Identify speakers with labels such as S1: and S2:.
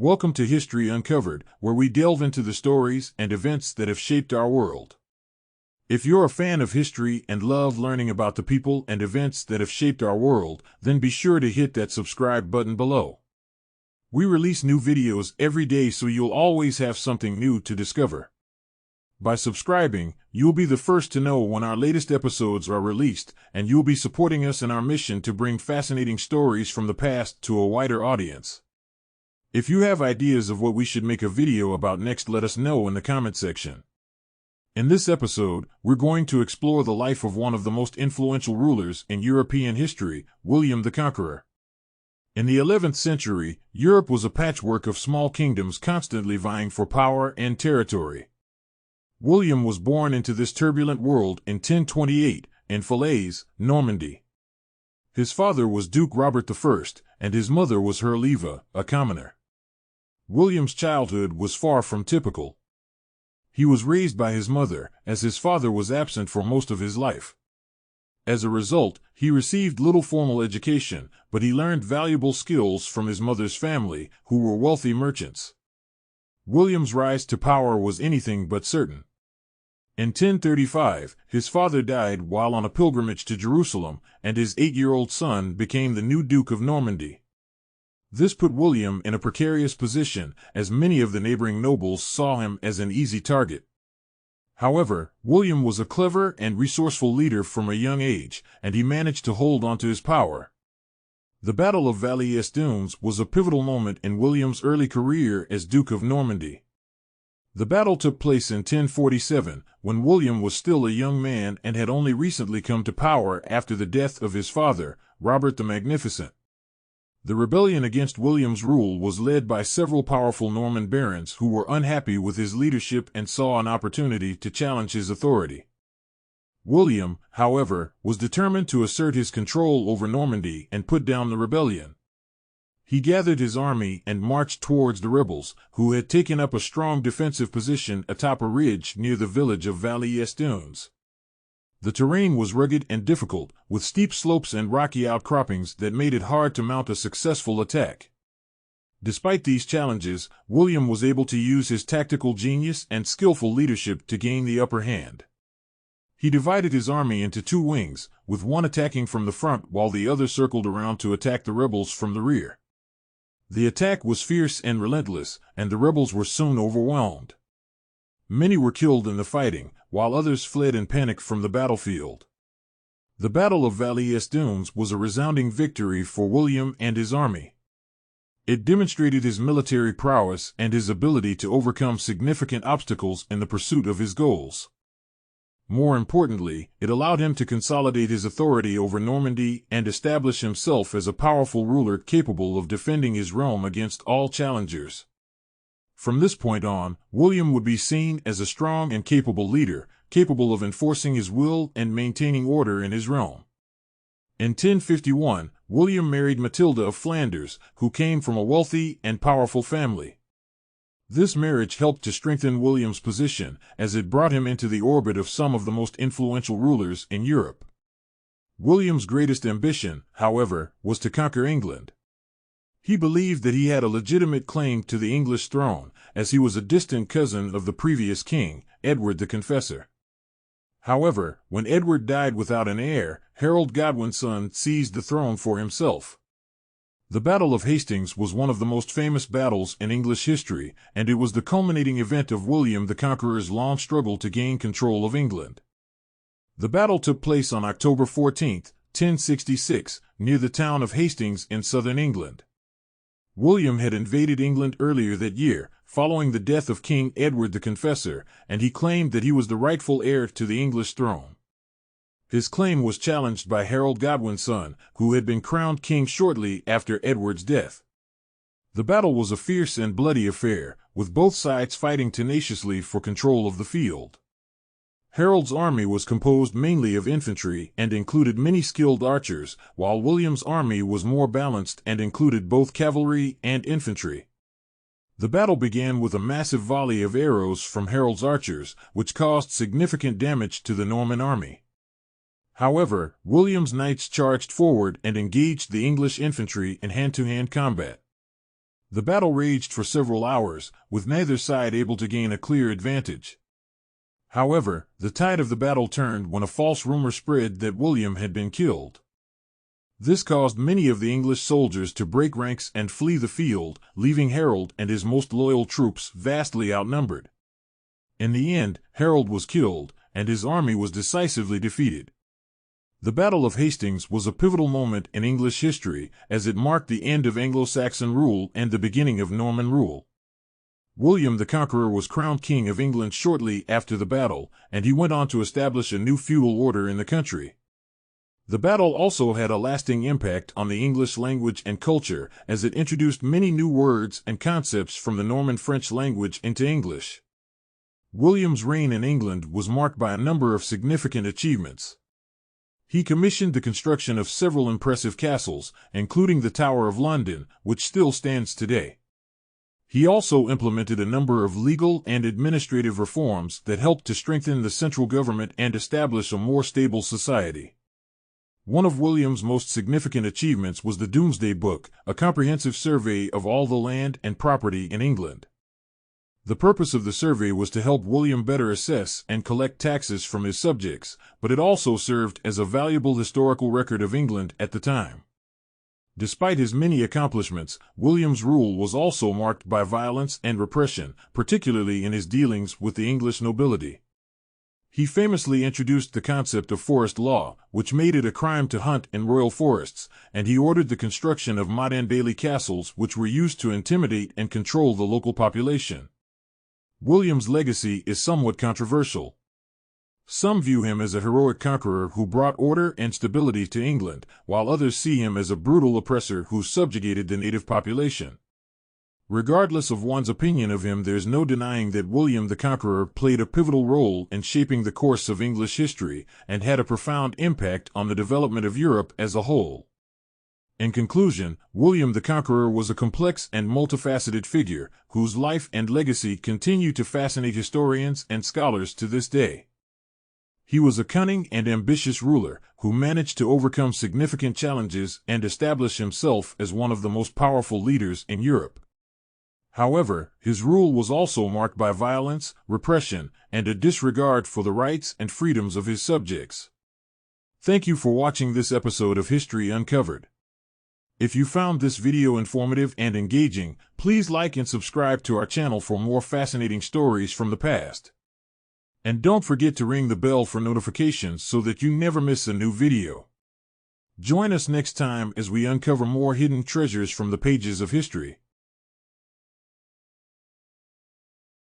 S1: Welcome to History Uncovered, where we delve into the stories and events that have shaped our world. If you're a fan of history and love learning about the people and events that have shaped our world, then be sure to hit that subscribe button below. We release new videos every day, so you'll always have something new to discover. By subscribing, you'll be the first to know when our latest episodes are released, and you'll be supporting us in our mission to bring fascinating stories from the past to a wider audience. If you have ideas of what we should make a video about next, let us know in the comment section. In this episode, we're going to explore the life of one of the most influential rulers in European history, William the Conqueror. In the 11th century, Europe was a patchwork of small kingdoms constantly vying for power and territory. William was born into this turbulent world in 1028 in Val-ès, Normandy. His father was Duke Robert I, and his mother was Herleva, a commoner. William's childhood was far from typical. He was raised by his mother, as his father was absent for most of his life. As a result, he received little formal education, but he learned valuable skills from his mother's family, who were wealthy merchants. William's rise to power was anything but certain. In 1035, his father died while on a pilgrimage to Jerusalem, and his 8-year-old son became the new Duke of Normandy. This put William in a precarious position, as many of the neighboring nobles saw him as an easy target. However, William was a clever and resourceful leader from a young age, and he managed to hold on to his power. The Battle of Val-ès-Dunes was a pivotal moment in William's early career as Duke of Normandy. The battle took place in 1047, when William was still a young man and had only recently come to power after the death of his father, Robert the Magnificent. The rebellion against William's rule was led by several powerful Norman barons who were unhappy with his leadership and saw an opportunity to challenge his authority. William, however, was determined to assert his control over Normandy and put down the rebellion. He gathered his army and marched towards the rebels, who had taken up a strong defensive position atop a ridge near the village of Val-ès-Dunes. The terrain was rugged and difficult, with steep slopes and rocky outcroppings that made it hard to mount a successful attack. Despite these challenges, William was able to use his tactical genius and skillful leadership to gain the upper hand. He divided his army into two wings, with one attacking from the front while the other circled around to attack the rebels from the rear. The attack was fierce and relentless, and the rebels were soon overwhelmed. Many were killed in the fighting, while others fled in panic from the battlefield. The Battle of Val-ès-Dunes was a resounding victory for William and his army. It demonstrated his military prowess and his ability to overcome significant obstacles in the pursuit of his goals. More importantly, it allowed him to consolidate his authority over Normandy and establish himself as a powerful ruler capable of defending his realm against all challengers. From this point on, William would be seen as a strong and capable leader, capable of enforcing his will and maintaining order in his realm. In 1051, William married Matilda of Flanders, who came from a wealthy and powerful family. This marriage helped to strengthen William's position, as it brought him into the orbit of some of the most influential rulers in Europe. William's greatest ambition, however, was to conquer England. He believed that he had a legitimate claim to the English throne, as he was a distant cousin of the previous king, Edward the Confessor. However, when Edward died without an heir, Harold Godwin's son seized the throne for himself. The Battle of Hastings was one of the most famous battles in English history, and it was the culminating event of William the Conqueror's long struggle to gain control of England. The battle took place on October 14, 1066, near the town of Hastings in southern England. William had invaded England earlier that year, following the death of King Edward the Confessor, and he claimed that he was the rightful heir to the English throne. His claim was challenged by Harold Godwin's son, who had been crowned king shortly after Edward's death. The battle was a fierce and bloody affair, with both sides fighting tenaciously for control of the field. Harold's army was composed mainly of infantry and included many skilled archers, while William's army was more balanced and included both cavalry and infantry. The battle began with a massive volley of arrows from Harold's archers, which caused significant damage to the Norman army. However, William's knights charged forward and engaged the English infantry in hand-to-hand combat. The battle raged for several hours, with neither side able to gain a clear advantage. However, the tide of the battle turned when a false rumor spread that William had been killed. This caused many of the English soldiers to break ranks and flee the field, leaving Harold and his most loyal troops vastly outnumbered. In the end, Harold was killed, and his army was decisively defeated. The Battle of Hastings was a pivotal moment in English history, as it marked the end of Anglo-Saxon rule and the beginning of Norman rule. William the Conqueror was crowned King of England shortly after the battle, and he went on to establish a new feudal order in the country. The battle also had a lasting impact on the English language and culture, as it introduced many new words and concepts from the Norman French language into English. William's reign in England was marked by a number of significant achievements. He commissioned the construction of several impressive castles, including the Tower of London, which still stands today. He also implemented a number of legal and administrative reforms that helped to strengthen the central government and establish a more stable society. One of William's most significant achievements was the Domesday Book, a comprehensive survey of all the land and property in England. The purpose of the survey was to help William better assess and collect taxes from his subjects, but it also served as a valuable historical record of England at the time. Despite his many accomplishments, William's rule was also marked by violence and repression, particularly in his dealings with the English nobility. He famously introduced the concept of forest law, which made it a crime to hunt in royal forests, and he ordered the construction of motte-and-bailey castles which were used to intimidate and control the local population. William's legacy is somewhat controversial. Some view him as a heroic conqueror who brought order and stability to England, while others see him as a brutal oppressor who subjugated the native population. Regardless of one's opinion of him, there's no denying that William the Conqueror played a pivotal role in shaping the course of English history and had a profound impact on the development of Europe as a whole. In conclusion, William the Conqueror was a complex and multifaceted figure, whose life and legacy continue to fascinate historians and scholars to this day. He was a cunning and ambitious ruler, who managed to overcome significant challenges and establish himself as one of the most powerful leaders in Europe. However, his rule was also marked by violence, repression, and a disregard for the rights and freedoms of his subjects. Thank you for watching this episode of History Uncovered. If you found this video informative and engaging, please like and subscribe to our channel for more fascinating stories from the past. And don't forget to ring the bell for notifications so that you never miss a new video. Join us next time as we uncover more hidden treasures from the pages of history.